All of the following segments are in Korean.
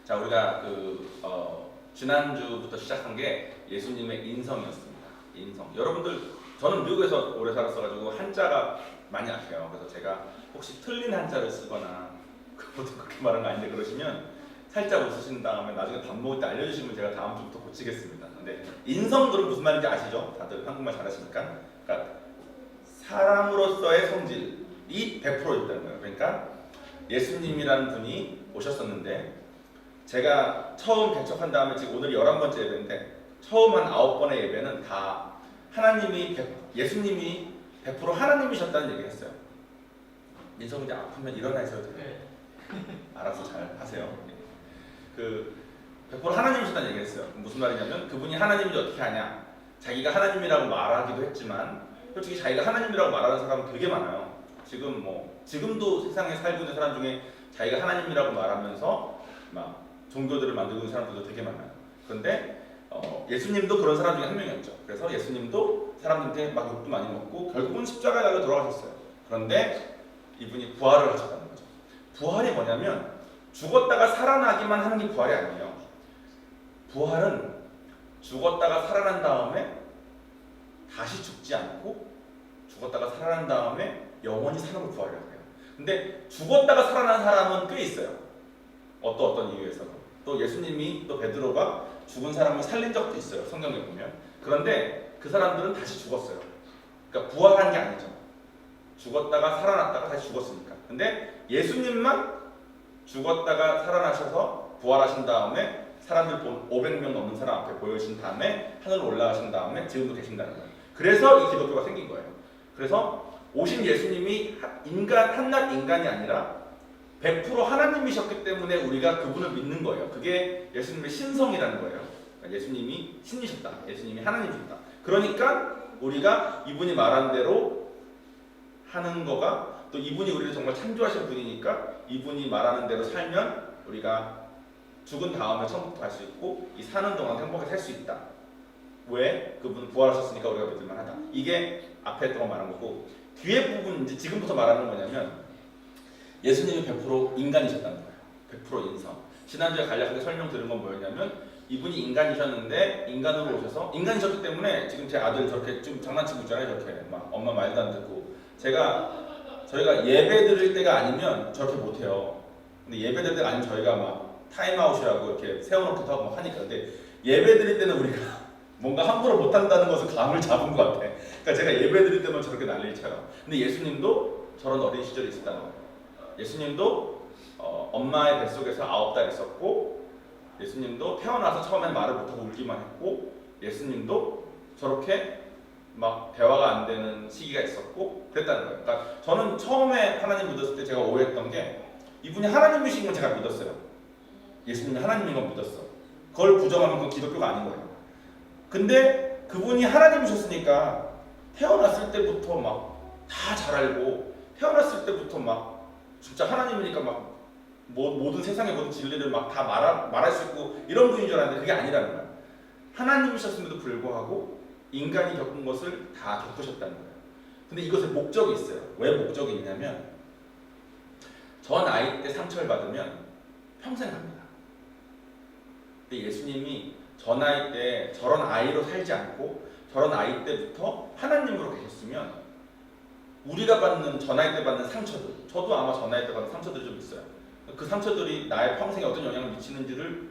자, 우리가 지난주부터 시작한 게 예수님의 인성이었습니다. 인성. 여러분들, 저는 미국에서 오래 살았어가지고 한자가 많이 약해요. 그래서 제가 혹시 틀린 한자를 쓰거나 그것도 그렇게 말한 거 아닌데 그러시면 살짝 웃으신 다음에 나중에 밥 먹을 때 알려주시면 제가 다음 주부터 고치겠습니다. 근데 인성들은 무슨 말인지 아시죠? 다들 한국말 잘하시니까. 그러니까 사람으로서의 성질이 100% 있다는 거예요. 그러니까 예수님이라는 분이 오셨었는데 제가 처음 개척한 다음에 지금 오늘이 11번째 예배인데 처음 한 9번의 예배는 다 예수님이 100% 하나님이셨다는 얘기를 했어요. 민성이 이제 아프면 일어나 있어도 돼요. 알아서 잘 하세요. 100% 하나님이셨다는 얘기를 했어요. 무슨 말이냐면 그분이 하나님인지 어떻게 하냐. 자기가 하나님이라고 말하기도 했지만 솔직히 자기가 하나님이라고 말하는 사람은 되게 많아요. 지금도 세상에 살고 있는 사람 중에 자기가 하나님이라고 말하면서 막 종교들을 만들고 있는 사람들도 되게 많아요. 그런데 예수님도 그런 사람 중에 한 명이었죠. 그래서 예수님도 사람들한테 막 욕도 많이 먹고 결국은 십자가에 달려 돌아가셨어요. 그런데 이분이 부활을 하셨다는 거죠. 부활이 뭐냐면 죽었다가 살아나기만 하는 게 부활이 아니에요. 부활은 죽었다가 살아난 다음에 다시 죽지 않고 죽었다가 살아난 다음에 영원히 사는 걸 부활이라고 해요. 근데 죽었다가 살아난 사람은 꽤 있어요. 어떤 이유에서는. 또 예수님이 또 베드로가 죽은 사람을 살린 적도 있어요. 성경에 보면. 그런데 그 사람들은 다시 죽었어요. 그러니까 부활한 게 아니죠. 죽었다가 살아났다가 다시 죽었으니까. 근데 예수님만 죽었다가 살아나셔서 부활하신 다음에 사람들 500명 넘는 사람 앞에 보여주신 다음에 하늘로 올라가신 다음에 지금도 계신다는 거예요. 그래서 이 기독교가 생긴 거예요. 그래서 오신 예수님이 한낱 인간이 아니라 100% 하나님이셨기 때문에 우리가 그분을 믿는 거예요. 그게 예수님의 신성이라는 거예요. 그러니까 예수님이 신이셨다. 예수님이 하나님이셨다. 그러니까 우리가 이분이 말한 대로 하는 거가 또 이분이 우리를 정말 창조하신 분이니까 이분이 말하는 대로 살면 우리가 죽은 다음에 천국도 갈 수 있고 이 사는 동안 행복하게 살 수 있다. 왜? 그분 부활하셨으니까 우리가 믿을만 하다. 이게 앞에 동안 말한 거고 뒤에 부분 이제 지금부터 말하는 건 뭐냐면 예수님이 100% 인간이셨다는 거예요. 100% 인성. 지난주에 간략하게 설명드린 건 뭐였냐면 이분이 인간이셨는데 인간으로 오셔서 인간이셨기 때문에 지금 제 아들 저렇게 좀 장난치고 있잖아요. 저렇게 막 엄마 말도 안 듣고 저희가 예배 드릴 때가 아니면 저렇게 못해요. 근데 예배 드릴 때가 아니면 저희가 막 타임아웃이라고 이렇게 세워놓기도 하고 막 하니까 근데 예배 드릴 때는 우리가 뭔가 함부로 못한다는 것을 감을 잡은 것 같아. 그러니까 제가 예배 드릴 때만 저렇게 난리를 쳐요. 근데 예수님도 저런 어린 시절이 있었다는 거예요. 예수님도 엄마의 뱃속에서 9달 있었고 예수님도 태어나서 처음엔 말을 못하고 울기만 했고 예수님도 저렇게 막 대화가 안 되는 시기가 있었고 그랬다는 거예요. 그러니까 저는 처음에 하나님 믿었을 때 제가 오해했던 게 이분이 하나님이신 건 제가 믿었어요. 예수님이 하나님인 건 믿었어. 그걸 부정하면 그건 기독교가 아닌 거예요. 근데 그분이 하나님이셨으니까 태어났을 때부터 막 다 잘 알고 태어났을 때부터 막 진짜 하나님이니까 막 모든 세상의 모든 진리를 막 다 말할 수 있고 이런 분인 줄 알았는데 그게 아니라는 거야. 하나님이셨음에도 불구하고 인간이 겪은 것을 다 겪으셨다는 거예요. 근데 이것에 목적이 있어요. 왜 목적이 있냐면 저 나이 때 상처를 받으면 평생 갑니다. 근데 예수님이 저 나이 때 저런 아이로 살지 않고 저런 아이 때부터 하나님으로 계셨으면 우리가 받는 저 나이 때 받는 상처들, 저도 아마 저 나이 때 받는 상처들이 좀 있어요. 그 상처들이 나의 평생에 어떤 영향을 미치는지를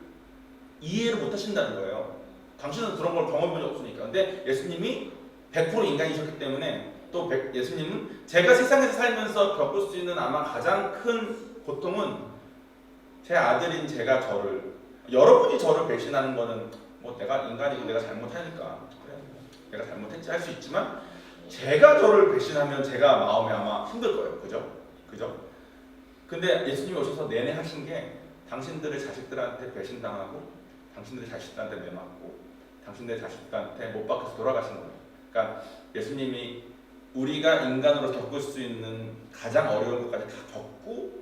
이해를 못 하신다는 거예요. 당신은 그런 걸 경험해 본 적 없으니까. 근데 예수님이 100% 인간이셨기 때문에 또 예수님은 제가 세상에서 살면서 겪을 수 있는 아마 가장 큰 고통은 제 아들인 제가 여러분이 저를 배신하는 거는 뭐 내가 인간이고 내가 잘못하니까 그래 내가 잘못했지 할 수 있지만 제가 저를 배신하면 제가 마음이 아마 힘들 거예요. 그죠? 근데 예수님이 오셔서 내내 하신 게 당신들의 자식들한테 배신당하고 당신들의 자식들한테 매맞고 당신들의 자식들한테 못 박혀서 돌아가신 거예요. 그러니까 예수님이 우리가 인간으로 겪을 수 있는 가장 어려운 것까지 다 겪고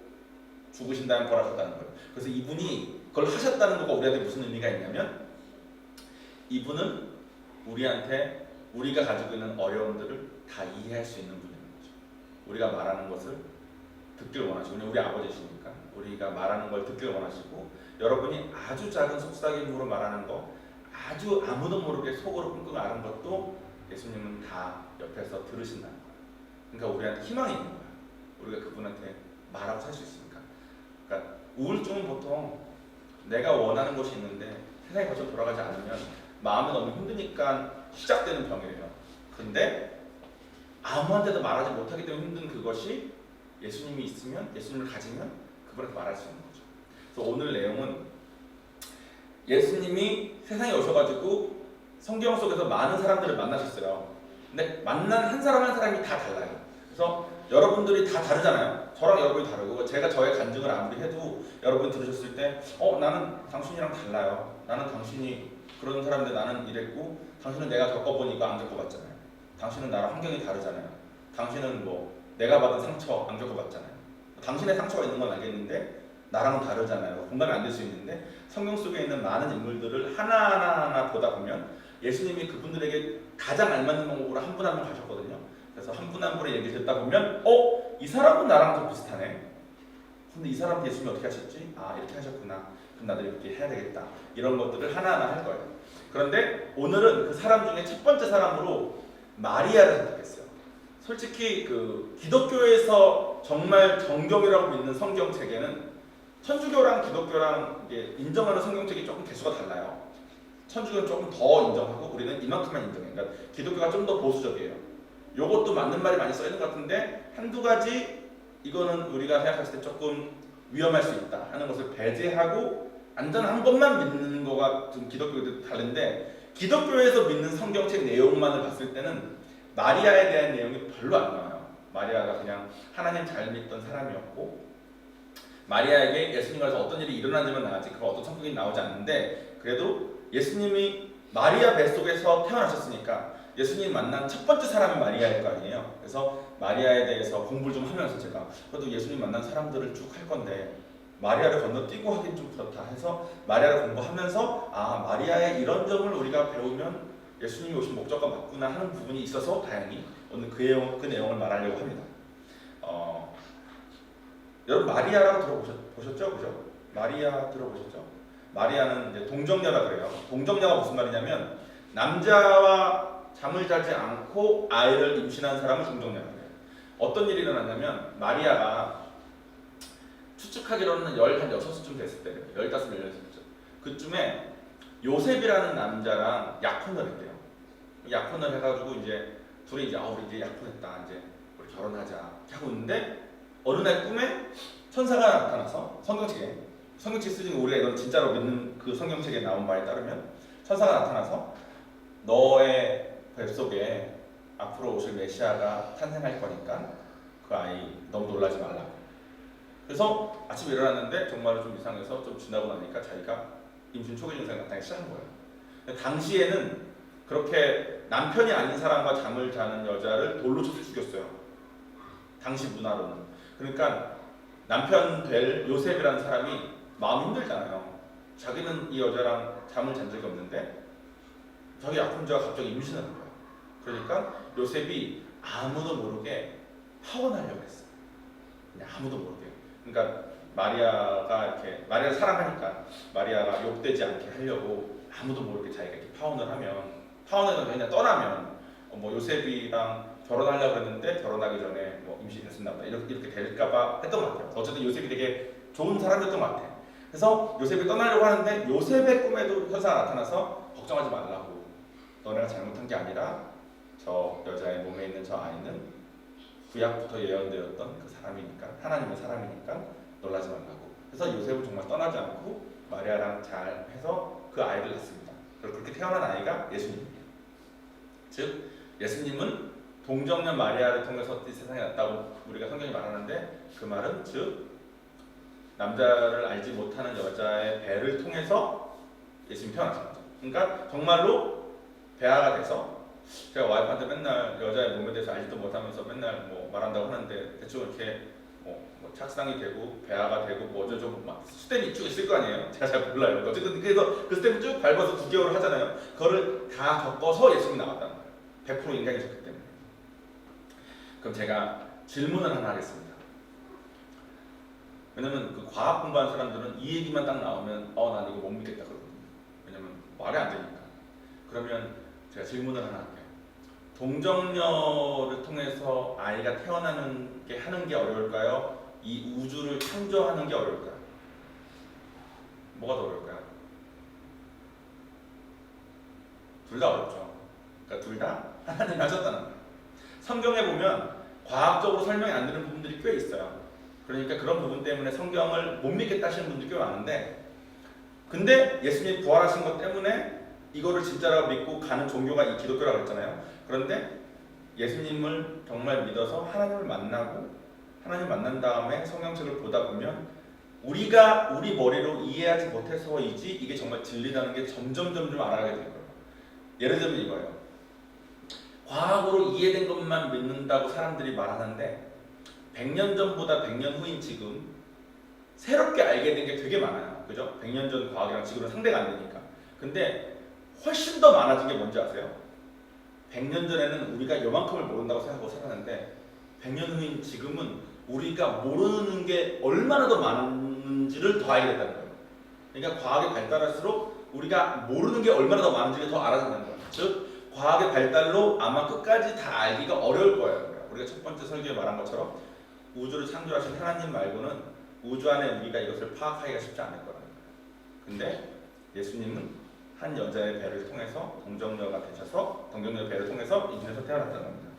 죽으신 다음에 부활하셨다는 거예요. 그래서 이분이 그걸 하셨다는 거가 우리한테 무슨 의미가 있냐면 이분은 우리한테 우리가 가지고 있는 어려움들을 다 이해할 수 있는 분인 거죠. 우리가 말하는 것을 듣길 원하시고 우리 아버지시니까 우리가 말하는 걸 듣기를 원하시고 여러분이 아주 작은 속삭임으로 말하는 거 아주 아무도 모르게 속으로 끙끙 앓은 것도 예수님은 다 옆에서 들으신다는 거예요. 그러니까 우리한테 희망이 있는 거예요. 우리가 그분한테 말하고 살 수 있으니까. 그러니까 우울증은 보통 내가 원하는 것이 있는데 세상이 거쳐 돌아가지 않으면 마음이 너무 힘드니까 시작되는 병이래요. 근데 아무한테도 말하지 못하기 때문에 힘든 그것이 예수님이 있으면, 예수님을 가지면 그분한테 말할 수 있는 거죠. 그래서 오늘 내용은 예수님이 세상에 오셔가지고 성경 속에서 많은 사람들을 만나셨어요. 근데 만난 한 사람 한 사람이 다 달라요. 그래서 여러분들이 다 다르잖아요. 저랑 여러분이 다르고 제가 저의 간증을 아무리 해도 여러분이 들으셨을 때 나는 당신이랑 달라요. 나는 당신이 그런 사람인데 나는 이랬고 당신은 내가 겪어보니까 안 겪어봤잖아요. 당신은 나랑 환경이 다르잖아요. 당신은 뭐 내가 받은 상처 안 겪어봤잖아요. 당신의 상처가 있는 건 알겠는데 나랑은 다르잖아요. 공감이 안 될 수 있는데 성경 속에 있는 많은 인물들을 하나하나 보다 보면 예수님이 그분들에게 가장 알맞는 방법으로 한 분 한 분 가셨거든요. 그래서 한 분 한 분의 얘기를 듣다 보면 이 사람은 나랑 좀 비슷하네. 근데 이 사람은 예수님이 어떻게 하셨지? 이렇게 하셨구나. 그럼 나도 이렇게 해야 되겠다. 이런 것들을 하나하나 할 거예요. 그런데 오늘은 그 사람 중에 첫 번째 사람으로 마리아를 선택했어요. 솔직히 그 기독교에서 정말 정경이라고 믿는 성경책에는 천주교랑 기독교랑 이게 인정하는 성경책이 조금 개수가 달라요. 천주교는 조금 더 인정하고 우리는 이만큼만 인정해요. 그러니까 기독교가 좀 더 보수적이에요. 요것도 맞는 말이 많이 써있는 것 같은데 한두 가지 이거는 우리가 생각했을 때 조금 위험할 수 있다 하는 것을 배제하고 안전한 것만 믿는 거가 좀 기독교도 다른데 기독교에서 믿는 성경책 내용만을 봤을 때는 마리아에 대한 내용이 별로 안 나와요. 마리아가 그냥 하나님 잘 믿던 사람이었고 마리아에게 예수님과서 어떤 일이 일어난지만 나왔지 그 어떤 성격이 나오지 않는데 그래도 예수님이 마리아 뱃속에서 태어나셨으니까 예수님 만난 첫 번째 사람이 마리아일 거 아니에요. 그래서 마리아에 대해서 공부를 좀 하면서 제가 그래도 예수님 만난 사람들을 쭉 할 건데 마리아를 건너뛰고 하긴 좀 그렇다 해서 마리아를 공부하면서 마리아의 이런 점을 우리가 배우면 예수님이 오신 목적과 맞구나 하는 부분이 있어서 다행히 오늘 그 내용을 말하려고 합니다. 여러분 마리아라고 들어보셨죠? 그죠? 마리아 들어보셨죠? 마리아는 이제 동정녀라 그래요. 동정녀가 무슨 말이냐면 남자와 잠을 자지 않고 아이를 임신한 사람을 동정녀라고 해요. 어떤 일이 일어났냐면 마리아가 추측하기로는 한 6쯤 됐을 때래요. 15, 16쯤. 그쯤에 요셉이라는 남자랑 약혼을 했대요. 약혼을 해가지고 이제 둘이 이제 우리 이제 약혼했다. 이제 우리 결혼하자 하고 있는데 어느 날 꿈에 천사가 나타나서 성경책에 쓰지 우리가 이건 진짜로 믿는 그 성경책에 나온 바에 따르면 천사가 나타나서 너의 뱃속에 앞으로 오실 메시아가 탄생할 거니까 그 아이 너무 놀라지 말라고. 그래서 아침에 일어났는데 정말로 좀 이상해서 좀 지나고 나니까 자기가 임신 초기 증상이 나타나기 시작한 거예요. 당시에는 그렇게 남편이 아닌 사람과 잠을 자는 여자를 돌로 쳐서 죽였어요. 당시 문화로는. 그러니까 남편 될 요셉이라는 사람이 마음이 힘들잖아요. 자기는 이 여자랑 잠을 잔 적이 없는데 자기 약혼자가 갑자기 임신하는 거예요. 그러니까 요셉이 아무도 모르게 파혼하려고 했어요. 그냥 아무도 모르게. 그러니까 마리아를 사랑하니까 마리아가 욕되지 않게 하려고 아무도 모르게 자기가 이렇게 파혼을 그냥 떠나면 요셉이랑 결혼하려고 했는데 결혼하기 전에 임신했었나 보다 이렇게 될까봐 했던 것 같아요. 어쨌든 요셉이 되게 좋은 사람이었던 것 같아요. 그래서 요셉이 떠나려고 하는데 요셉의 꿈에도 천사가 나타나서 걱정하지 말라고. 너네가 잘못한 게 아니라 저 여자의 몸에 있는 저 아이는 구약부터 예언되었던 그 사람이니까 하나님의 사람이니까 놀라지 말라고. 그래서 요셉은 정말 떠나지 않고 마리아랑 잘 해서 그 아이를 낳습니다. 그렇게 태어난 아이가 예수님입니다. 즉 예수님은 동정녀 마리아를 통해서 이 세상에 났다고 우리가 성경이 말하는데 그 말은 즉 남자를 알지 못하는 여자의 배를 통해서 예수님이 태어나신 거죠. 그러니까 정말로 배아가 돼서 제가 와이프한테 맨날 여자의 몸에 대해서 알지도 못하면서 맨날 말한다고 하는데 대충 이렇게 착상이 되고 배아가 되고 어쩌고 막 스텝이 쭉 있을 거 아니에요. 제가 잘 몰라요. 어쨌든 그래서 그 스텝을 쭉 밟아서 9개월을 하잖아요. 그거를 다 겪어서 예수님이 나왔다는 거예요. 100% 인간이셨기 때문에. 그럼 제가 질문을 하나 하겠습니다. 왜냐면 그 과학 공부하는 사람들은 이 얘기만 딱 나오면 난 이거 못 믿겠다 그러거든요. 왜냐면 말이 안 되니까. 그러면 제가 질문을 하나 할게요. 동정녀를 통해서 아이가 태어나는 게 하는 게 어려울까요? 이 우주를 창조하는 게 어려울까요? 뭐가 더 어려울까요? 둘 다 어렵죠. 그러니까 둘 다 하나님이 하셨다는 거예요. 성경에 보면 과학적으로 설명이 안 되는 부분들이 꽤 있어요. 그러니까 그런 부분 때문에 성경을 못 믿겠다 하시는 분들이 꽤 많은데, 근데 예수님이 부활하신 것 때문에 이거를 진짜라고 믿고 가는 종교가 이 기독교라고 했잖아요. 그런데 예수님을 정말 믿어서 하나님을 만나고 하나님 만난 다음에 성경책을 보다 보면 우리가 우리 머리로 이해하지 못해서이지 이게 정말 진리라는 게 점점 알아가게 될 거예요. 예를 들면 이거예요. 과학으로 이해된 것만 믿는다고 사람들이 말하는데 100년 전보다 100년 후인 지금 새롭게 알게 된 게 되게 많아요. 그죠? 100년 전 과학이랑 지금은 상대가 안 되니까. 근데 훨씬 더 많아진 게 뭔지 아세요? 100년 전에는 우리가 요만큼을 모른다고 생각하고 살았는데 100년 후인 지금은 우리가 모르는 게 얼마나 더 많은지를 더 알게 됐다는 거예요. 그러니까 과학이 발달할수록 우리가 모르는 게 얼마나 더 많은지를 더 알아진다는 거예요. 즉 과학의 발달로 아마 끝까지 다 알기가 어려울 거예요. 우리가 첫 번째 설교에 말한 것처럼 우주를 창조하신 하나님 말고는 우주 안에 우리가 이것을 파악하기가 쉽지 않을 거라는 거예요. 근데 예수님은 한 여자의 배를 통해서 동정녀가 되셔서 동정녀의 배를 통해서 인간에서 태어났다는 겁니다.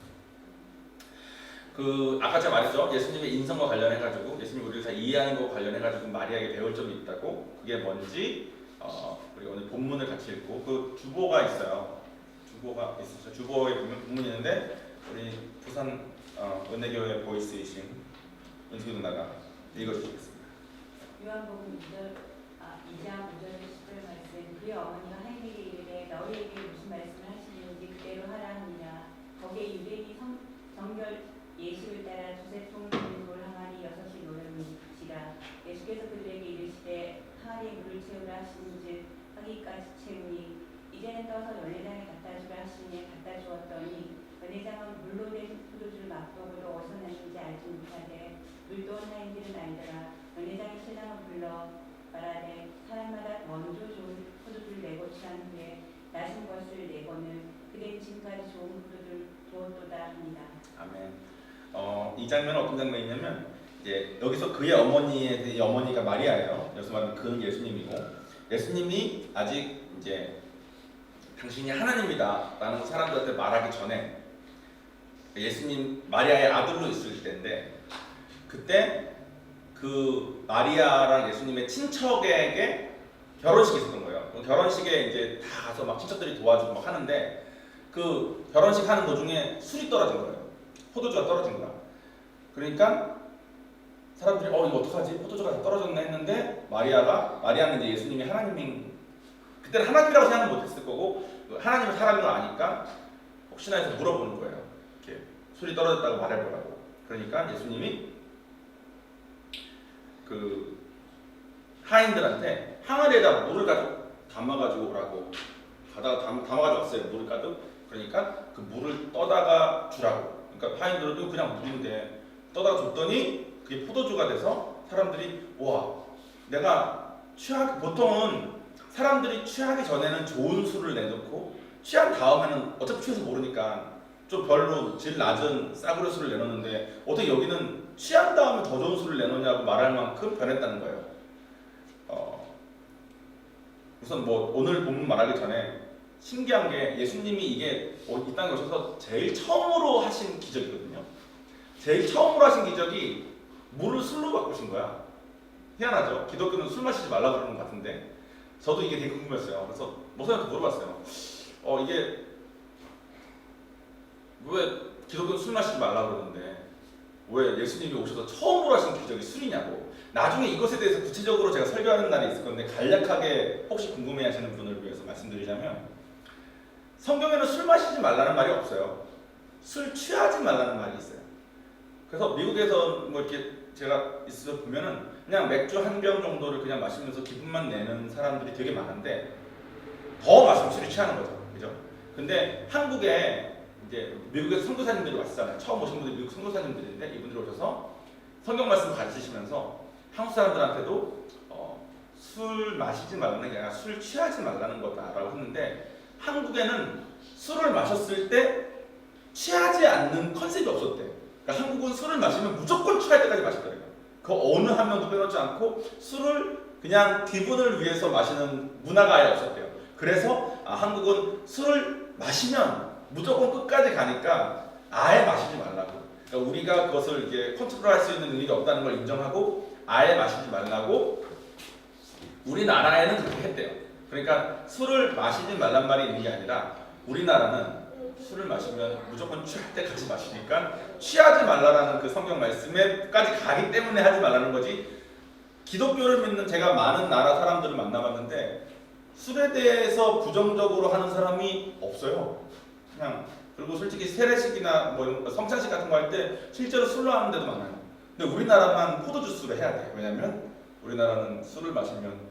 아까 제가 말했죠. 예수님의 인성과 관련해가지고 예수님이 우리를 다 이해하는 것과 관련해가지고 마리아에게 배울 점이 있다고. 그게 뭔지 우리 오늘 본문을 같이 읽고 그 주보가 있어요. 주보가 있었어요. 주보에 보면 본문이 있는데 우리 부산 은혜교회 보이스이신 은숙이 누나가 읽어주시겠습니다. 요한복음 2장 5절 10절 말씀. 그의 어머니가 하인에게 이르되 너희에게 무슨 말씀을 하시는지 그대로 하라 하니라. 거기에 유대인이 정결 예식을 따라 두세 통 돌 항아리 6이 놓였는지라. 예수께서 그들에게 이르시되 항아리에 물을 채우라 하시는즉 하기까지 채우니 이제는 떠서 연회장에 갖다 주라 하시니 갖다 주었더니 연회장은 물로 된 포도주를 맛보고도 어디서 났는지 알지 못하되 물도 온 하인들은 알더라. 연회장이 신랑을 불러 말하되 사람마다 먼저 좋은 포도주를 내고 취한 후에 낮은 것을 내고는 그된 지금까지 좋은 포도주를 두었도다 합니다. 아멘. 이 장면은 어떤 장면이냐면 이제 여기서 그의 어머니가 마리아예요. 여기서 말하는 그는 예수님이고 예수님이 아직 이제 당신이 하나님이다라는 사람들한테 말하기 전에 예수님 마리아의 아들로 있을 때인데 그때 그 마리아랑 예수님의 친척에게 결혼식이 있었던 거예요. 결혼식에 이제 다 가서 막 친척들이 도와주고 막 하는데 그 결혼식 하는 도중에 술이 떨어진 거예요. 포도주가 떨어진 거야. 그러니까 사람들이 이거 어떡하지? 포도주가 다 떨어졌나 했는데 마리아는 이제 예수님이 하나님인 그때는 하나님이라고 생각은 못했을 거고 하나님은 사람인 걸 아니까 혹시나 해서 물어보는 거예요. 이렇게 술이 떨어졌다고 말해보라고. 그러니까 예수님이 그 하인들한테 항아리에다 물을 가지고 담아가지고 오라고 가다가 담아가지고 왔어요. 물을 가득. 그러니까 그 물을 떠다가 주라고. 그러니까 하인들도 그냥 물인데 떠다가 줬더니 그게 포도주가 돼서 사람들이 와 내가 보통은 사람들이 취하기 전에는 좋은 술을 내놓고 취한 다음에는 어차피 취해서 모르니까 좀 별로 질 낮은 싸구려 술을 내놓는데 어떻게 여기는 취한 다음에 더 좋은 술을 내놓냐고 말할 만큼 변했다는 거예요. 우선 오늘 본문 말하기 전에 신기한 게 예수님이 이게 이 땅에 오셔서 제일 처음으로 하신 기적이거든요. 제일 처음으로 하신 기적이 물을 술로 바꾸신 거야. 희한하죠? 기독교는 술 마시지 말라 그러는 것 같은데 저도 이게 되게 궁금했어요. 그래서 목사님한테 물어봤어요. 이게 왜 기독교는 술 마시지 말라 그러는데 왜 예수님이 오셔서 처음으로 하신 기적이 술이냐고. 나중에 이것에 대해서 구체적으로 제가 설교하는 날이 있을 건데 간략하게 혹시 궁금해하시는 분을 위해서 말씀드리자면 성경에는 술 마시지 말라는 말이 없어요. 술 취하지 말라는 말이 있어요. 그래서 미국에서 이렇게 제가 있어 보면은 그냥 맥주 한 병 정도를 그냥 마시면서 기분만 내는 사람들이 되게 많은데 더 마시면 술이 취하는 거죠. 그죠? 근데 한국에 이제 미국에서 선교사님들이 왔잖아요. 처음 오신 분들이 미국 선교사님들인데 이분들이 오셔서 성경 말씀을 가르치시면서 한국 사람들한테도 술 마시지 말라는 게 아니라 술 취하지 말라는 거다라고 했는데 한국에는 술을 마셨을 때 취하지 않는 컨셉이 없었대. 그러니까 한국은 술을 마시면 무조건 취할 때까지 마시더래요. 그 어느 한 명도 빼놓지 않고 술을 그냥 기분을 위해서 마시는 문화가 아예 없었대요. 그래서 한국은 술을 마시면 무조건 끝까지 가니까 아예 마시지 말라고. 그러니까 우리가 그것을 이제 컨트롤할 수 있는 능력이 없다는 걸 인정하고 아예 마시지 말라고 우리나라에는 그렇게 했대요. 그러니까 술을 마시지 말란 말이 있는 게 아니라 우리나라는 술을 마시면 무조건 취할 때까지 마시니까 취하지 말라라는 그 성경 말씀에까지 가기 때문에 하지 말라는 거지. 기독교를 믿는 제가 많은 나라 사람들을 만나봤는데 술에 대해서 부정적으로 하는 사람이 없어요. 그냥 그리고 솔직히 세례식이나 뭐 성찬식 같은 거 할 때 실제로 술로 하는 데도 많아요. 근데 우리나라만 포도주스로 해야 돼. 왜냐면 우리나라는 술을 마시면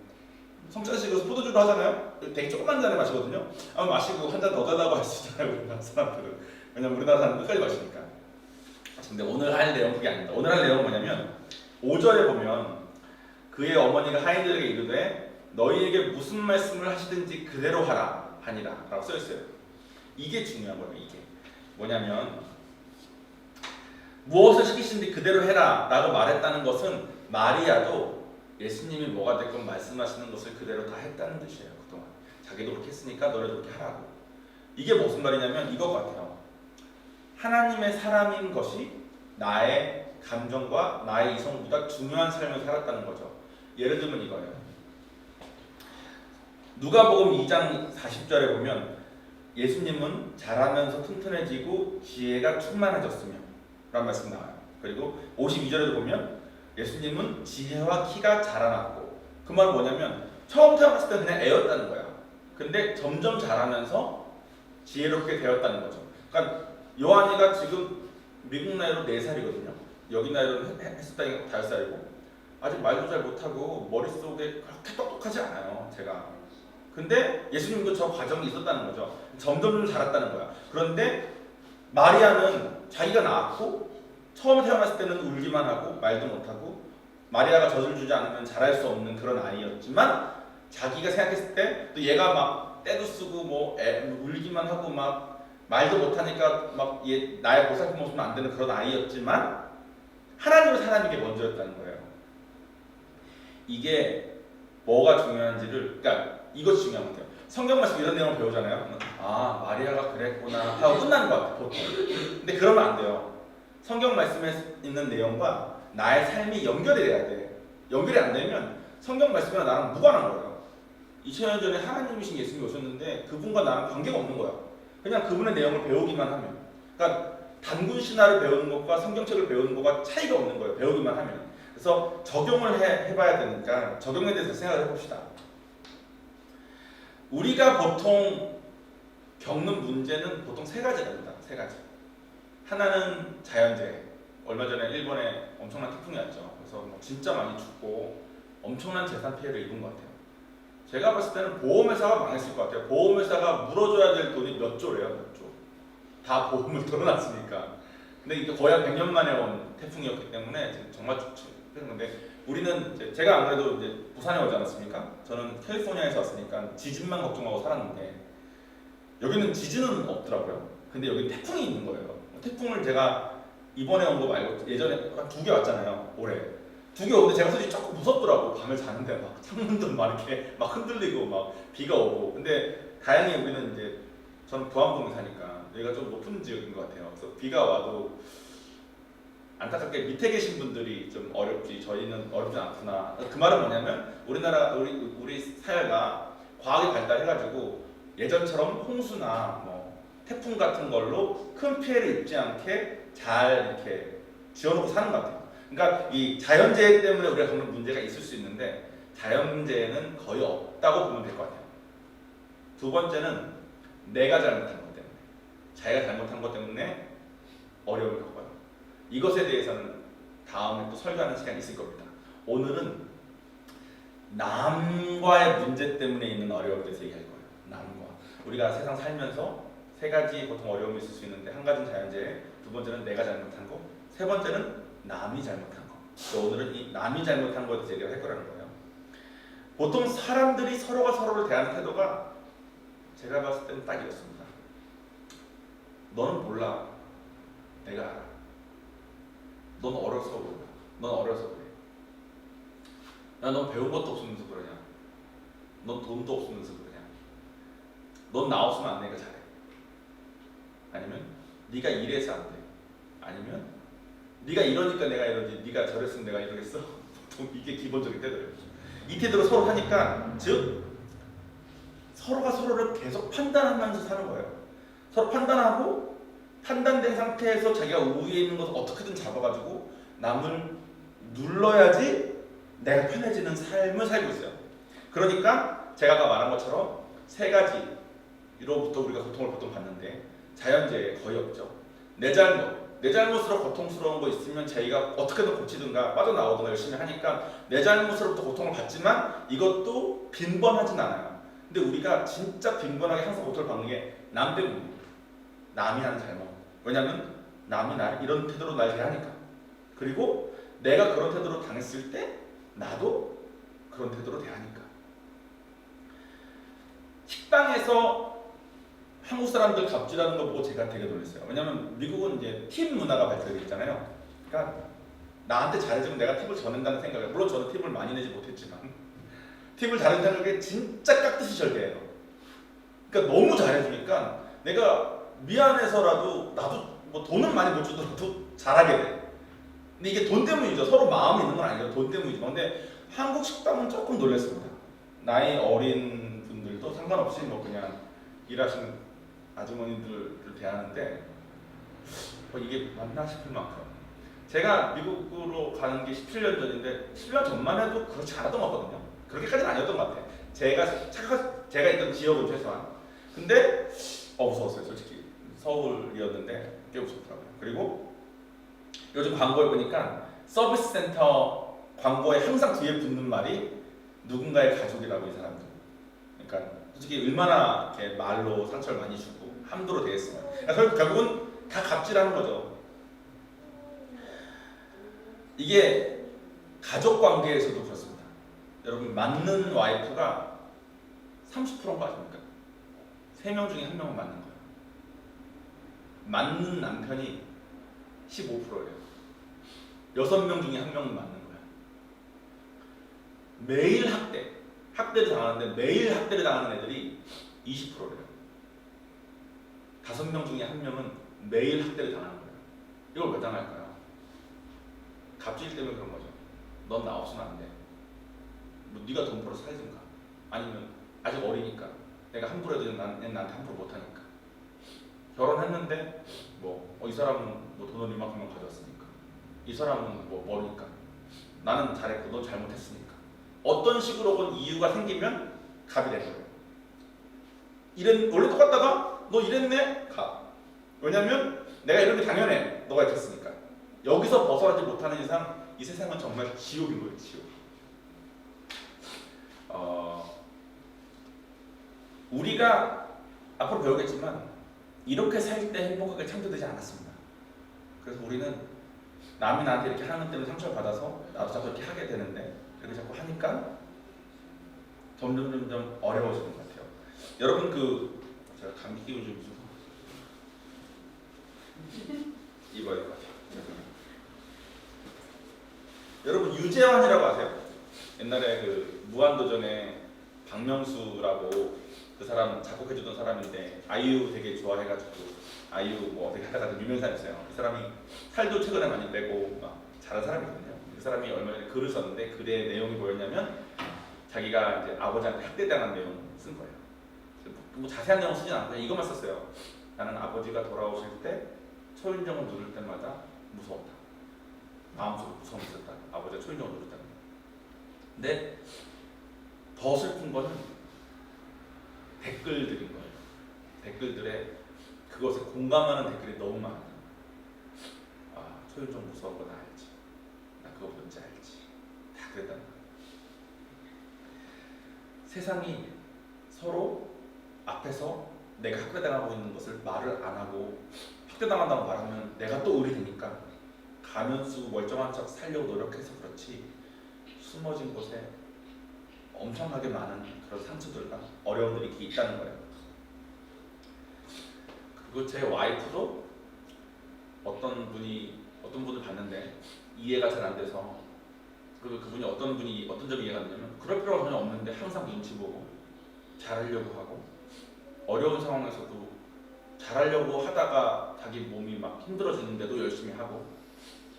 성찬식으로 포도주로 하잖아요. 되게 조그만 잔에 마시거든요. 아마 마시고 한 잔 더 달라고 할 수 있잖아요. 우리나라 사람들은. 왜냐면 우리나라 사람은 끝까지 마시니까. 근데 오늘 할 내용 그게 아닙니다. 오늘 할 내용은 뭐냐면 5절에 보면 그의 어머니가 하인들에게 이르되 너희에게 무슨 말씀을 하시든지 그대로 하라 하니라 라고 써있어요. 이게 중요한 거예요. 이게 뭐냐면 무엇을 시키시는지 그대로 해라 라고 말했다는 것은 마리아도 예수님이 뭐가 됐건 말씀하시는 것을 그대로 다 했다는 뜻이에요. 그동안 자기도 그렇게 했으니까 너네도 그렇게 하라고. 이게 무슨 말이냐면 이것 같아요. 하나님의 사람인 것이 나의 감정과 나의 이성보다 중요한 삶을 살았다는 거죠. 예를 들면 이거예요. 누가복음 2장 40절에 보면 예수님은 자라면서 튼튼해지고 지혜가 충만해졌으며 라는 말씀 나와요. 그리고 52절에도 보면 예수님은 지혜와 키가 자라났고, 그 말은 뭐냐면 처음 태어났을 때 그냥 애였다는 거야. 근데 점점 자라면서 지혜롭게 되었다는 거죠. 그러니까 요한이가 지금 미국 나이로 4살이거든요. 여기 나이로는 했었다니까 5살이고 아직 말도 잘 못하고 머릿속에 그렇게 똑똑하지 않아요. 제가. 근데 예수님도 저 과정이 있었다는 거죠. 점점 자랐다는 거야. 그런데 마리아는 자기가 낳았고 처음 태어났을 때는 울기만 하고 말도 못하고 마리아가 젖을 주지 않으면 자랄 수 없는 그런 아이였지만 자기가 생각했을 때 또 얘가 막 떼도 쓰고 뭐 울기만 하고 막 말도 못하니까 막 얘 나의 보살핌 없으면 안 되는 그런 아이였지만 하나님의 사람인 게 먼저였다는 거예요. 이게 뭐가 중요한지를, 그러니까 이것이 중요한 것 같아요. 성경 말씀 이런 내용을 배우잖아요. 아, 마리아가 그랬구나 하고 끝나는 것 같아요, 보통. 근데 그러면 안 돼요. 성경 말씀에 있는 내용과 나의 삶이 연결이 돼야 돼. 연결이 안 되면 성경 말씀이랑 나랑 무관한 거예요. 2000년 전에 하나님이신 예수님이 오셨는데 그분과 나랑 관계가 없는 거야. 그냥 그분의 내용을 배우기만 하면. 그러니까 단군 신화를 배우는 것과 성경책을 배우는 것과 차이가 없는 거예요. 배우기만 하면. 그래서 적용을 해봐야 되니까 적용에 대해서 생각을 해봅시다. 우리가 보통 겪는 문제는 보통 3가지랍니다. 3가지. 하나는 자연재해. 얼마 전에 일본에 엄청난 태풍이 왔죠. 그래서 진짜 많이 죽고 엄청난 재산 피해를 입은 것 같아요. 제가 봤을 때는 보험회사가 망했을 것 같아요. 보험회사가 물어줘야 될 돈이 몇 조래요, 몇 조. 다 보험을 들어놨으니까. 근데 이게 거의 한 100년 만에 온 태풍이었기 때문에 정말 죽지. 근데 우리는 제가 안 그래도 이제 부산에 오지 않았습니까? 저는 캘리포니아에서 왔으니까 지진만 걱정하고 살았는데 여기는 지진은 없더라고요. 근데 여기 태풍이 있는 거예요. 태풍을 제가 이번에 온 거 말고 예전에 한 2개 왔잖아요. 올해 2개 오는데 제가 솔직히 조금 무섭더라고. 밤을 자는데 막 창문도 막 이렇게 막 흔들리고 막 비가 오고. 근데 다행히 우리는 이제 저는 부안동에 사니까 여기가 좀 높은 지역인 것 같아요. 그래서 비가 와도 안타깝게 밑에 계신 분들이 좀 어렵지 저희는 어렵지 않구나. 그 말은 뭐냐면 우리나라 우리 사회가 과학이 발달해가지고 예전처럼 홍수나 뭐 태풍 같은 걸로 큰 피해를 입지 않게 잘 이렇게 지어놓고 사는 것 같아요. 그러니까 이 자연재해 때문에 우리가 겪는 문제가 있을 수 있는데 자연재해는 거의 없다고 보면 될 것 같아요. 2번째는 내가 잘못한 것 때문에, 자기가 잘못한 것 때문에 어려움을 겪어요. 이것에 대해서는 다음에 또 설교하는 시간이 있을 겁니다. 오늘은 남과의 문제 때문에 있는 어려움에 대해서 얘기할 거예요. 남과. 우리가 세상 살면서 3가지 보통 어려움이 있을 수 있는데, 한 가지는 자연재해, 2번째는 내가 잘못한 거, 3번째는 남이 잘못한 거. 오늘은 이 남이 잘못한 거에 대해서 얘기를 할 거라는 거예요. 보통 사람들이 서로가 서로를 대하는 태도가 제가 봤을 때는 딱 이렇습니다. 너는 몰라. 내가 알아. 넌 어려서 몰라. 넌 어려서 그래. 야, 넌 배운 것도 없으면서 그러냐. 넌 돈도 없으면서 그러냐. 넌 나 없으면 안 되니까 잘해. 아니면 네가 이래서 안 돼. 아니면 네가 이러니까 내가 이러지. 네가 저랬으면 내가 이러겠어. 보통 이게 기본적인 태도예요. 이 태도로 서로 하니까 즉 서로가 서로를 계속 판단하면서 사는 거예요. 서로 판단하고 판단된 상태에서 자기가 우위에 있는 것을 어떻게든 잡아가지고 남을 눌러야지 내가 편해지는 삶을 살고 있어요. 그러니까 제가 아까 말한 것처럼 세 가지로부터 우리가 고통을 보통 받는데 자연재해 거의 없죠. 내 잘못으로 고통스러운 거 있으면 자기가 어떻게든 고치든가 빠져나오든가 열심히 하니까 내 잘못으로부터 고통을 받지만 이것도 빈번하진 않아요. 근데 우리가 진짜 빈번하게 항상 고통을 받는 게 남 때문이에요. 남이 하는 잘못. 왜냐면 남이 나를 이런 태도로 날 대하니까. 그리고 내가 그런 태도로 당했을 때 나도 그런 태도로 대하니까. 식당에서 한국 사람들 갑질하는 거 보고 제가 되게 놀랐어요. 왜냐면 미국은 이제 팁 문화가 발달되어 있잖아요. 그러니까 나한테 잘해주면 내가 팁을 더 낸다는 생각에, 물론 저는 팁을 많이 내지 못했지만 팁을 잘해준다는 게 진짜 깍듯이 절대해요. 그러니까 너무 잘해주니까 내가 미안해서라도 나도 뭐 돈은 많이 못 주더라도 잘하게 돼. 근데 이게 돈 때문이죠. 서로 마음이 있는 건 아니죠. 돈 때문이지만. 근데 한국 식당은 조금 놀랐습니다. 나이 어린 분들도 상관없이 뭐 그냥 일하시는 아주머니들을 대하는데 이게 맞나 싶을 만큼. 제가 미국으로 가는 게 17년 전인데 10년 전만 해도 그렇지 않았던 것 같거든요. 그렇게까지는 아니었던 것 같아요. 제가 있던 지역은 최소한. 근데 무서웠어요. 솔직히 서울이었는데 꽤 무섭더라고요. 그리고 요즘 광고에 보니까 서비스 센터 광고에 항상 뒤에 붙는 말이 누군가의 가족이라고. 이 사람들. 그러니까 솔직히 얼마나 이렇게 말로 상처를 많이 주고 함부로 대했으면. 그러니까 결국은 다 갑질하는 거죠. 이게 가족 관계에서도 그렇습니다. 여러분 맞는 와이프가 30%인 거 아십니까? 3명 중에 1명은 맞는 거예요. 맞는 남편이 15%예요. 6명 중에 1명은 맞는 거예요. 매일 학대를 당하는데 매일 학대를 당하는 애들이 20%래요. 5명 중에 1명은 매일 학대를 당하는 거예요. 이걸 왜 당할까요? 갑질 때문에 그런 거죠. 넌 나 없으면 안 돼. 뭐 네가 돈 벌어서 살든가. 아니면 아직 어리니까 내가 함부로 해도 나한테 함부로 못하니까. 결혼했는데 이 사람은 뭐 돈을 이만큼만 가져왔으니까. 이 사람은 뭐 모르니까. 나는 잘했고 넌 잘못했으니까. 어떤 식으로건 이유가 생기면 갑이 되는 거예요. 원래 똑같다가 너 이랬네? 가. 왜냐면 내가 이런 게 당연해. 너가 이랬으니까. 여기서 벗어나지 못하는 이상 이 세상은 정말 지옥인 거예요. 지옥. 우리가 앞으로 배우겠지만 이렇게 살 때 행복하게 창조되지 않았습니다. 그래서 우리는 남이 나한테 이렇게 하는 것 때문에 상처를 받아서 나도 자꾸 이렇게 하게 되는데 이렇게 자꾸 하니까 점점 어려워지는 것 같아요. 여러분 제가 감기 기운 좀 있어서 입어야 될 것 같아요. 여러분 유재환이라고 아세요? 옛날에 무한도전에 박명수라고 그 사람 작곡해주던 사람인데 아이유 되게 좋아해가지고 아이유 어떻게 하다가 유명한 사람이 있어요. 그 사람이 살도 최근에 많이 빼고 막 잘한 사람이거든요. 그 사람이 얼마 전에 글을 썼는데 글의 내용이 뭐였냐면 자기가 이제 아버지한테 학대당한 내용 쓴 거예요. 뭐 자세한 내용 쓰진 않고 이것만 썼어요. 나는 아버지가 돌아오실 때 초인종을 누를 때마다 무서웠다. 마음속으로 무서움이 있었다. 아버지가 초인종을 누르다는. 근데 더 슬픈 거는 댓글들인 거예요. 댓글들에 그것에 공감하는 댓글이 너무 많아요. 초인종 무서운 거 나 알지. 나 그거 뭔지 알지. 다 그랬다는 거예요. 세상이 서로 앞에서 내가 학대당하고 있는 것을 말을 안 하고 학대당한다고 말하면 내가 또 의리 되니까 가면 쓰고 멀쩡한 척 살려고 노력해서 그렇지 숨어진 곳에 엄청나게 많은 그런 상처들과 어려움들이 이렇게 있다는 거예요. 그리고 제 와이프도 어떤 분을 봤는데 이해가 잘 안 돼서, 그리고 그분이 어떤 점이 이해가 안 되냐면 그럴 필요가 전혀 없는데 항상 눈치 보고 잘하려고 하고 어려운 상황에서도 잘하려고 하다가 자기 몸이 막 힘들어지는데도 열심히 하고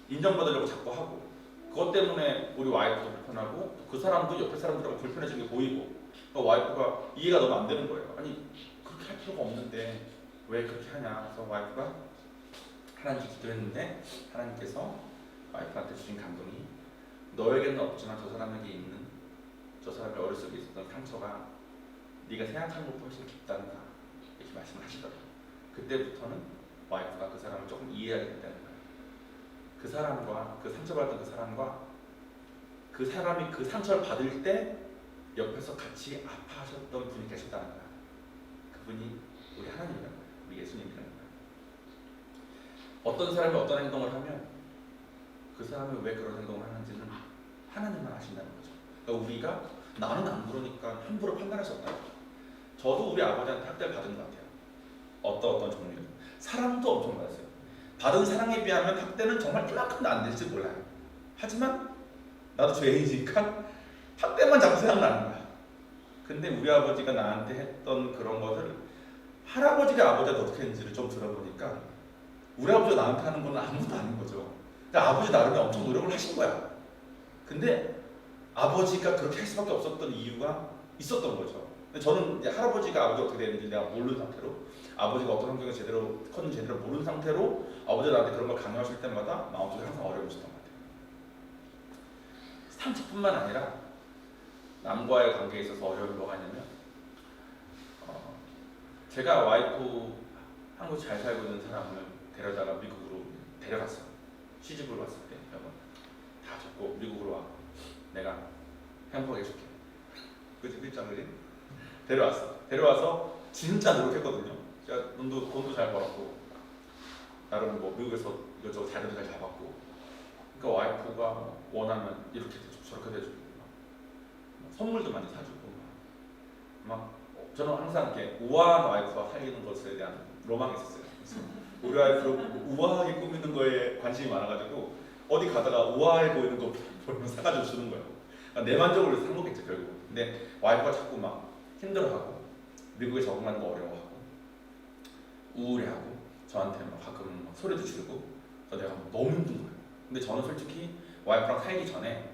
인정받으려고 자꾸 하고, 그것 때문에 우리 와이프도 불편하고 그 사람도 옆에 사람들하고 불편해지는 게 보이고, 그러니까 와이프가 이해가 너무 안 되는 거예요. 아니 그렇게 할 필요가 없는데 왜 그렇게 하냐. 그래서 와이프가 하나님께 기도했는데 하나님께서 와이프한테 주신 감동이, 너에게는 없지만 저 사람에게 있는, 저 사람의 어렸을 적에 있었던 상처가 네가 생각하는 것보다 훨씬 깊단다, 이렇게 말씀하시더라고요. 그때부터는 와이프가 그 사람을 조금 이해하게 됐다는 거예요. 그 사람과, 그 상처받은 그 사람과 그 사람이 그 상처를 받을 때 옆에서 같이 아파하셨던 분이 계셨다는 거야. 그분이 우리 하나님이라는 거예요. 우리 예수님이라는 거예요. 어떤 사람이 어떤 행동을 하면 그 사람이 왜 그런 행동을 하는지는 하나님만 아신다는 거죠. 그러니까 우리가 나는 안 그러니까 함부로 판단할 수 없다. 저도 우리 아버지한테 학대를 받은 것 같아요. 어떤 종류의 사랑도 엄청 받았어요. 받은 사랑에 비하면 학대는 정말 이만큼도 안 될지 몰라요. 하지만 나도 죄인이니까 학대만 자꾸 생각나는 거야. 근데 우리 아버지가 나한테 했던 그런 것을 할아버지가 아버지한테 어떻게 했는지를 좀 들어보니까 우리 아버지가 나한테 하는 건 아무것도 아닌 거죠. 그러니까 아버지 나름의 엄청 노력을 하신 거야. 근데 아버지가 그렇게 할 수밖에 없었던 이유가 있었던 거죠. 근데 저는 이제 할아버지가 아버지가 어떻게 되는지 내가 모르는 상태로, 아버지가 어떤 환경에 제대로 컸는지 제대로 모르는 상태로 아버지가 나한테 그런 걸 강요하실 때마다 마음속에 항상 어려우셨던 것 같아요. 상처뿐만 아니라 남과의 관계에 있어서 어려움이 뭐가 있냐면, 제가 와이프 한국 잘 살고 있는 사람을 데려다가 미국으로 데려갔어요. 시집을 왔을 때 여러분 다 적고 미국으로 와, 내가 행복하게 해줄게. 그치? 그치? 데려와서 진짜 노력했거든요. 제가 돈도 잘 벌었고 나름 뭐 미국에서 이것저것 자료도 잘 잡았고, 그러니까 와이프가 원하면 이렇게 해주고 저렇게 해주고 선물도 많이 사주고 막 저는 항상 이렇게 우아한 와이프와 살리는 것에 대한 로망이 있었어요. 그래서 우리 와이프를 우아하게 꾸미는 거에 관심이 많아가지고 어디 가다가 우아해 보이는 거 보면 사가지고 주는 거예요. 그러니까 내 만족을 위해서 산 거겠죠 결국. 근데 와이프가 자꾸 막 힘들어하고 미국에 적응하는 거 어려워하고 우울해하고 저한테 막 가끔 막 소리도 지르고, 그래서 내가 너무 힘든 거예요. 근데 저는 솔직히 와이프랑 살기 전에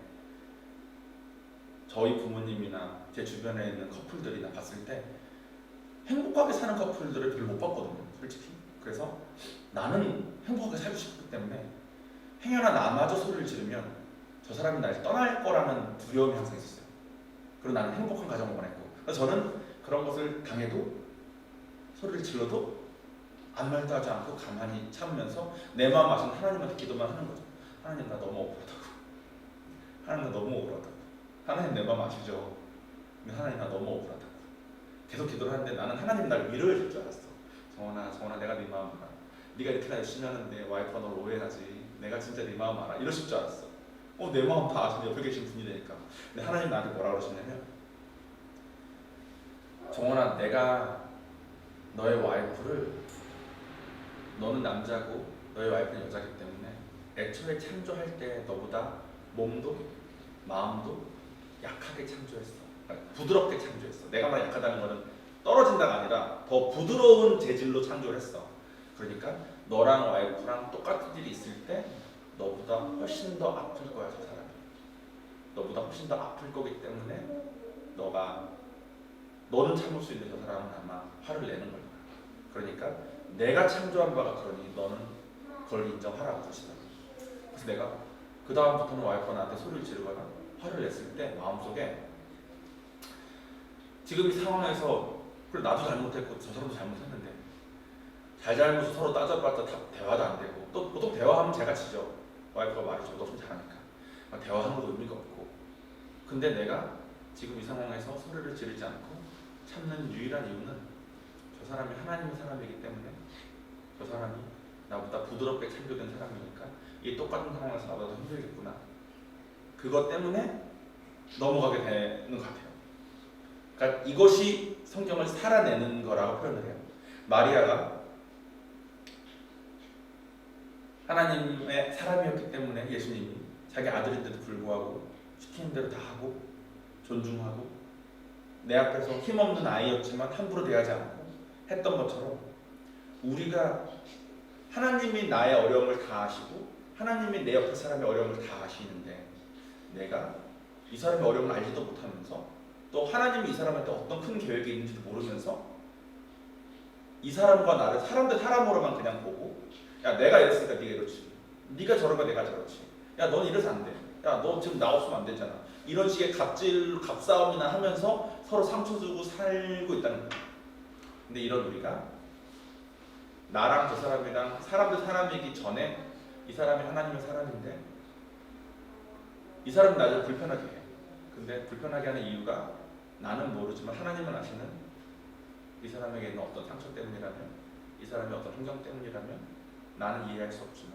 저희 부모님이나 제 주변에 있는 커플들이나 봤을 때 행복하게 사는 커플들을 별로 못 봤거든요, 솔직히. 그래서 나는 행복하게 살고 싶기 때문에 행여나 나마저 소리를 지르면 저 사람이 나를 떠날 거라는 두려움이 항상 있었어요. 그리고 나는 행복한 가정을 원했고, 그래서 저는 그런 것을 당해도 소리를 질러도 아무 말도 하지 않고 가만히 참으면서 내 마음 아신 하나님한테 기도만 하는 거죠. 하나님 나 너무 억울하다고. 하나님 나 너무 억울하다고. 하나님 내 마음 아시죠? 근데 하나님 나 너무 억울하다고. 계속 기도를 하는데 나는 하나님 날 위로해 줄 줄 알았어. 정원아 내가 네 마음 알아. 네가 이렇게나 열심히 하는데 와이프가 널 오해하지. 내가 진짜 네 마음 알아. 이러실 줄 알았어. 내 마음 다 아시는 옆에 계신 분이 되니까. 근데 하나님 나한테 뭐라 그러시냐면, 정원아 내가 너의 와이프를, 너는 남자고 너의 와이프는 여자기 때문에 애초에 창조할 때 너보다 몸도 마음도 약하게 창조했어. 그러니까 부드럽게 창조했어. 내가 말한 약하다는 거는 떨어진다가 아니라 더 부드러운 재질로 창조를 했어. 그러니까 너랑 와이프랑 똑같은 일이 있을 때 너보다 훨씬 더 아플 거야, 저 사람이. 너보다 훨씬 더 아플 거기 때문에 너는 참을 수 있는 저 사람은 아마 화를 내는 거야. 그러니까 내가 창조한 바가 그러니 너는 그걸 인정하라고 그러시더라고요. 그래서 내가 그 다음부터는 와이프가 나한테 소리를 지르거나 화를 냈을 때 마음속에 지금 이 상황에서, 그래 나도 잘못했고 저 사람도 잘못했는데 잘잘못을 서로 따져봤자 대화도 안 되고, 또 보통 대화하면 제가 지죠. 와이프가 말을 저보다 좀 잘하니까 대화하는 것도 의미가 없고, 근데 내가 지금 이 상황에서 소리를 지르지 않고 참는 유일한 이유는 저 사람이 하나님의 사람이기 때문에 저 사람이 나보다 부드럽게 창조된 사람이니까 이 똑같은 상황에서 나보다 더 힘들겠구나. 그것 때문에 넘어가게 되는 것 같아요. 그러니까 이것이 성경을 살아내는 거라고 표현을 해요. 마리아가 하나님의 사람이었기 때문에 예수님이 자기 아들인데도 불구하고 시키는 대로 다 하고 존중하고 내 앞에서 힘없는 아이였지만 함부로 대하지 않고 했던 것처럼 우리가 하나님이 나의 어려움을 다 아시고 하나님이 내 옆에 사람의 어려움을 다 아시는데 내가 이 사람의 어려움을 알지도 못하면서 또 하나님이 이 사람한테 어떤 큰 계획이 있는지도 모르면서 이 사람과 나를 사람 대 사람으로만 그냥 보고 야 내가 이랬으니까 네가 이렇지 네가 저러니까 내가 저렇지 야 넌 이래서 안 돼 야 너 지금 나 없으면 안 되잖아 이런 식의 갑싸움이나 하면서 서로 상처 주고 살고 있다는 거예요. 근데 이런 우리가 나랑 저 사람이랑 사람 대 사람이기 전에 이 사람이 하나님의 사람인데 이 사람은 나를 불편하게 해. 근데 불편하게 하는 이유가 나는 모르지만 하나님은 아시는 이 사람에게 있는 어떤 상처 때문이라면 이 사람의 어떤 환경 때문이라면 나는 이해할 수 없지만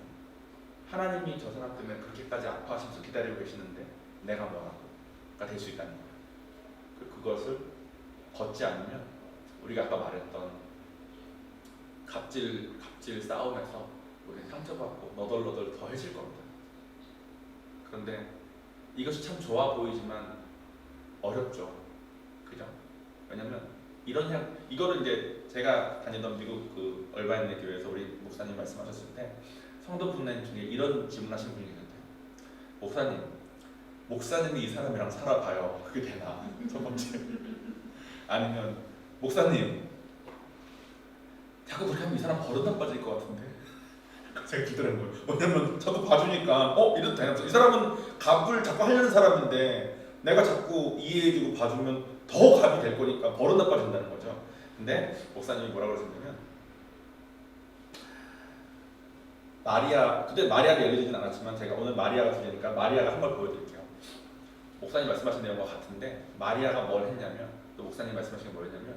하나님이 저 사람 때문에 그렇게까지 아파하시면서 기다리고 계시는데 내가 뭐라고가 될 수 있다는 거예요. 그것을 걷지 않으면 우리가 아까 말했던 갑질 싸움에서 우리는 상처받고 너덜너덜 더 해질 겁니다. 그런데 이것이 참 좋아 보이지만 어렵죠. 그죠? 왜냐면 이거를 이제 제가 다니던 미국 그 얼바인의 교회에서 우리 목사님 말씀하셨을 때 성도분들 중에 이런 질문하신 분이 계셨대요. 목사님이 이 사람이랑 살아봐요. 그게 되나? 첫 번째. 아니면 목사님 자꾸 그렇게 하면 이 사람 버릇나 빠질 것 같은데 제가 기다려는 거예요. 왜냐면 자꾸 봐주니까 이래도 되나? 이 사람은 갑을 자꾸 하려는 사람인데 내가 자꾸 이해해주고 봐주면 더 갑이 될 거니까 버릇나 빠진다는 거죠. 근데 목사님이 뭐라고 그러셨냐면 그때 마리아가 열리진 않았지만 제가 오늘 마리아가 주제니까 마리아가 한 걸 보여드릴게요. 목사님 말씀하신 내용과 같은데 마리아가 뭘 했냐면 또 목사님 말씀하신 게 뭐였냐면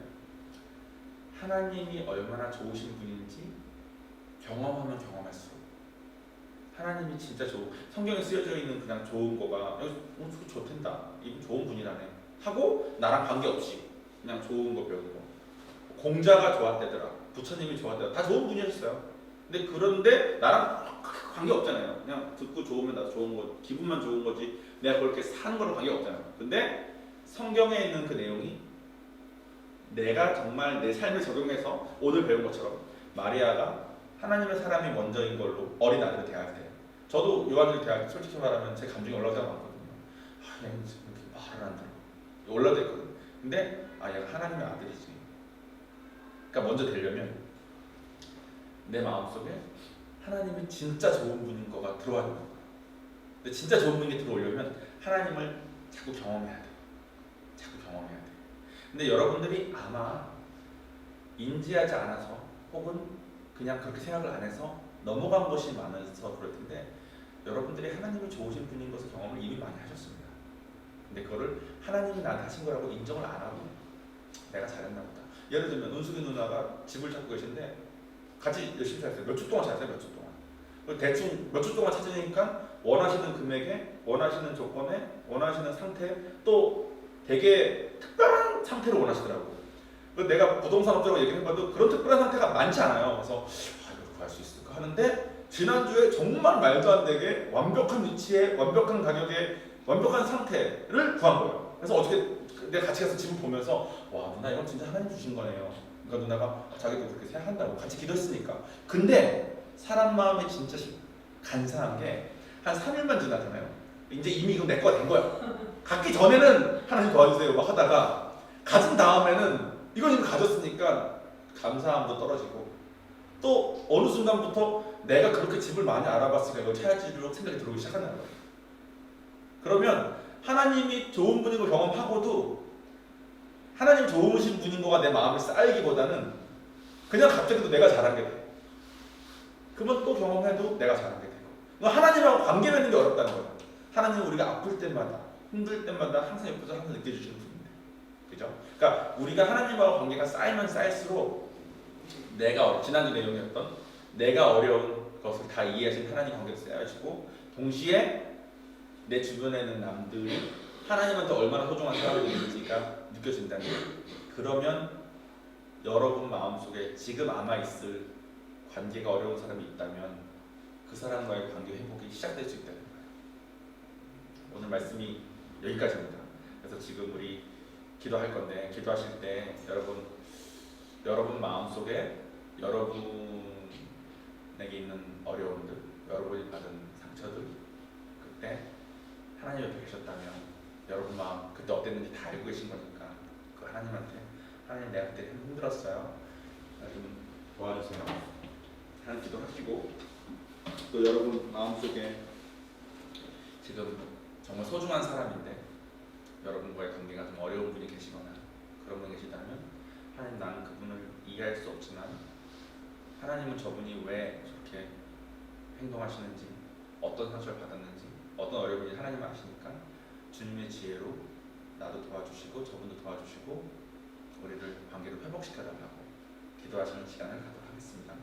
하나님이 얼마나 좋으신 분인지 경험하면 경험할수록 하나님이 진짜 성경에 쓰여져 있는 그냥 좋은 거가 좋텐다 이분 좋은 분이라네 하고 나랑 관계없이 그냥 좋은 거 배우는 거 공자가 좋았대더라 부처님이 좋았대더라 다 좋은 분이었어요. 그런데 나랑 관계 없잖아요. 그냥 듣고 좋으면 나도 좋은 거 기분만 좋은 거지 내가 그렇게 사는 거랑 관계 없잖아요. 근데 성경에 있는 그 내용이 내가 정말 내 삶에 적용해서 오늘 배운 것처럼 마리아가 하나님의 사람이 먼저인 걸로 어린 아들을 대할 때 저도 요한을 대할 때 솔직히 말하면 제 감정이 올라올 때가 많거든요. 얘는 지금 이렇게 말을 안 들어 올라도 있거든. 근데 얘가 하나님의 아들이지. 그러니까 먼저 되려면 내 마음속에 하나님이 진짜 좋은 분인 거가 들어와야 되는 거야. 근데 진짜 좋은 분이 들어오려면 하나님을 자꾸 경험해야 돼. 자꾸 경험해야 돼. 근데 여러분들이 아마 인지하지 않아서 혹은 그냥 그렇게 생각을 안 해서 넘어간 것이 많아서 그럴 텐데 여러분들이 하나님이 좋으신 분인 것을 경험을 이미 많이 하셨습니다. 근데 그거를 하나님이 나한테 하신 거라고 인정을 안 하고 내가 잘했나 보다. 예를 들면 은숙이 누나가 집을 찾고 계신데 같이 열심히 찾았어요. 몇 주 동안 찾았어요. 몇 주 동안. 대충 몇 주 동안 찾으니까 원하시는 금액에 원하시는 조건에 원하시는 상태 또 되게 특별한 상태를 원하시더라고요. 내가 부동산 업자라고 얘기해봐도 그런 특별한 상태가 많지 않아요. 그래서 이걸 구할 수 있을까 하는데 지난주에 정말 말도 안 되게 완벽한 위치에 완벽한 가격에 완벽한 상태를 구한 거예요. 그래서 어떻게 내가 같이 가서 집을 보면서 와 누나 이건 진짜 하나님 주신 거네요. 그러니까 누나가 자기도 그렇게 생각한다고 같이 기도했으니까. 근데 사람 마음이 진짜 간사한 게 한 3일만 지나잖아요. 이제 이미 이건 내 거가 된 거야. 갖기 전에는 하나님 도와주세요 막 하다가 가진 다음에는 이건 이미 가졌으니까 감사함도 떨어지고 또 어느 순간부터 내가 그렇게 집을 많이 알아봤으니까 이걸 찾아지로 생각이 들어오기 시작하는 거예요. 그러면 하나님이 좋은 분인 걸 경험하고도 하나님 좋으신 분인 거가 내 마음에 쌓이기보다는 그냥 갑자기 또 내가 잘한 게 돼. 그러면 또 경험해도 내가 잘한 게 되고 하나님하고 관계 맺는 게 어렵다는 거예요. 하나님은 우리가 아플 때마다 힘들 때마다 항상 옆에서 항상 느껴주시는 분인데 그죠? 그러니까 우리가 하나님하고 관계가 쌓이면 쌓일수록 내가 지난주 내용이었던 내가 어려운 것을 다 이해하신 하나님 관계로 쌓여지고 동시에 내 주변에 있는 남들이 하나님한테 얼마나 소중한 사람들인지가 느껴진다는 거예요. 그러면 여러분 마음속에 지금 아마 있을 관계가 어려운 사람이 있다면 그 사람과의 관계 회복이 시작될 수 있다는 거예요. 오늘 말씀이 여기까지입니다. 그래서 지금 우리 기도할 건데 기도하실 때 여러분 마음속에 여러분에게 있는 어려움들, 여러분이 받은 상처들 그때 하나님 옆에 계셨다면 여러분 마음 그때 어땠는지 다 알고 계신 거니까 그 하나님한테 하나님 내가 그때 힘들었어요. 좀 도와주세요. 하나님 기도하시고 또 여러분 마음속에 지금 정말 소중한 사람인데 여러분과의 관계가 좀 어려운 분이 계시거나 그런 분이 계시다면 하나님 나는 그분을 이해할 수 없지만 하나님은 저분이 왜 저렇게 행동하시는지 어떤 상처를 받았는지 어떤 어려움인지 하나님 아시니까 주님의 지혜로 나도 도와주시고 저분도 도와주시고 우리를 관계를 회복시켜달라고 기도하시는 시간을 갖도록 하겠습니다.